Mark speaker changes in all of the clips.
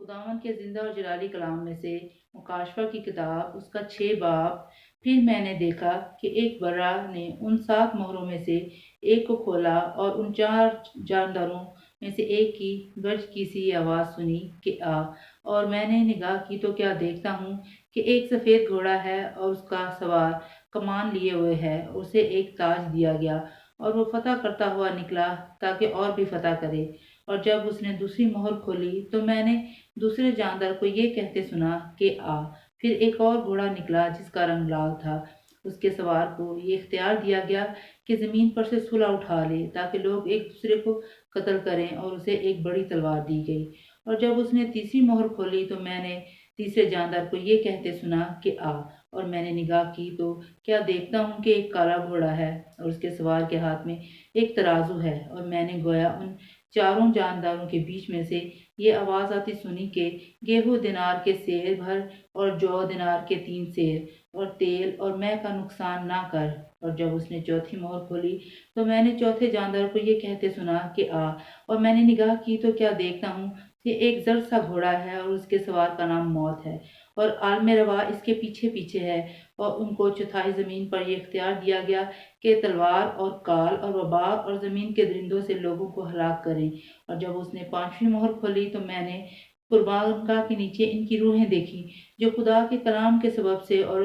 Speaker 1: خداوند کے زندہ اور جلالی کلام میں سے مکاشفہ کی کتاب اس کا 6 باب۔ پھر میں نے دیکھا کہ ایک برا نے ان 7 مہروں میں سے ایک کو کھولا اور ان 4 جانداروں میں سے ایک کی گرج کی سی آواز سنی کہ آ، اور میں نے نگاہ کی تو کیا دیکھتا ہوں کہ ایک سفید گھوڑا ہے اور اس کا سوار کمان لیے ہوئے ہے، اسے ایک تاج دیا گیا اور وہ فتح کرتا ہوا نکلا تاکہ اور بھی فتح کرے۔ اور جب اس نے دوسری مہر کھولی تو میں نے دوسرے جاندار کو یہ کہتے سنا کہ آ۔ پھر ایک اور گھوڑا نکلا جس کا رنگ لال تھا۔ اس کے سوار کو یہ اختیار دیا گیا کہ زمین پر سے صلہ اٹھا لے تاکہ لوگ ایک دوسرے کو قتل کریں، اور اسے ایک بڑی تلوار دی گئی۔ اور جب اس نے تیسری مہر کھولی تو میں نے تیسرے جاندار کو یہ کہتے سنا کہ آ، اور میں نے نگاہ کی تو کیا دیکھتا ہوں کہ ایک کالا گھوڑا ہے اور اس کے سوار کے ہاتھ میں ایک ترازو ہے، اور میں نے گویا ان 4 جانداروں کے بیچ میں سے یہ آواز آتی سنی کہ گیہوں دینار کے سیر بھر اور جو دینار کے 3 سیر، اور تیل اور مے کا نقصان نہ کر۔ اور جب اس نے چوتھی مہر کھولی تو میں نے چوتھے جاندار کو یہ کہتے سنا کہ آ، اور میں نے نگاہ کی تو کیا دیکھتا ہوں کہ ایک زرد سا گھوڑا ہے اور اس کے سوار کا نام موت ہے، اور عالم روا اس کے پیچھے پیچھے ہے، اور ان کو چوتھائی زمین پر یہ اختیار دیا گیا کہ تلوار اور کال اور وبا اور زمین کے درندوں سے لوگوں کو ہلاک کریں۔ اور جب اس نے 5ویں مہر کھولی تو میں نے قربانگاہ کے نیچے ان کی روحیں دیکھی جو خدا کے کلام کے سبب سے اور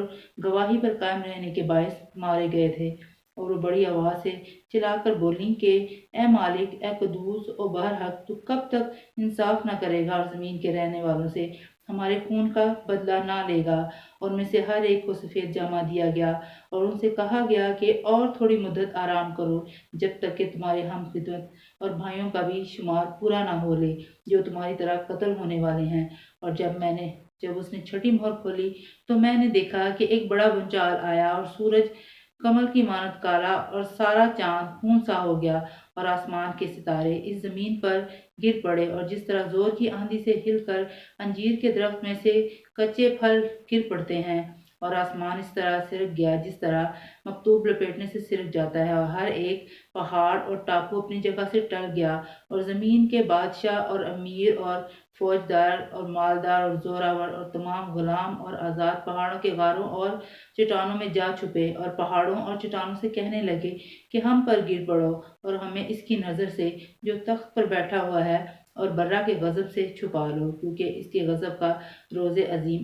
Speaker 1: گواہی پر قائم رہنے کے باعث مارے گئے تھے، اور وہ بڑی آواز سے چلا کر بولیں کہ اے مالک، اے قدوس و برحق، تو کب تک انصاف نہ کرے گا اور زمین کے رہنے والوں سے ہمارے خون کا بدلہ نہ لے گا؟ اور ان میں سے ہر ایک کو سفید جامہ دیا گیا، اور ان سے کہا گیا کہ اور تھوڑی مدت آرام کرو، جب تک کہ تمہارے ہم خدمت اور بھائیوں کا بھی شمار پورا نہ ہو لے جو تمہاری طرح قتل ہونے والے ہیں۔ اور جب اس نے 6ٹھی مہر کھولی تو میں نے دیکھا کہ ایک بڑا بھونچال آیا، اور سورج کمل کی مانند کالا اور سارا چاند خون سا ہو گیا، اور آسمان کے ستارے اس زمین پر گر پڑے، اور جس طرح زور کی آندھی سے ہل کر انجیر کے درخت میں سے کچے پھل گر پڑتے ہیں، اور آسمان اس طرح سرک گیا جس طرح مکتوب لپیٹنے سے سرک جاتا ہے، اور ہر ایک پہاڑ اور ٹاپو اپنی جگہ سے ٹل گیا، اور زمین کے بادشاہ اور امیر اور فوجدار اور مالدار اور زوراور اور تمام غلام اور آزاد پہاڑوں کے غاروں اور چٹانوں میں جا چھپے، اور پہاڑوں اور چٹانوں سے کہنے لگے کہ ہم پر گر پڑو اور ہمیں اس کی نظر سے جو تخت پر بیٹھا ہوا ہے اور برا کے غضب سے چھپا لو، کیونکہ اس کے غضب کا روز عظیم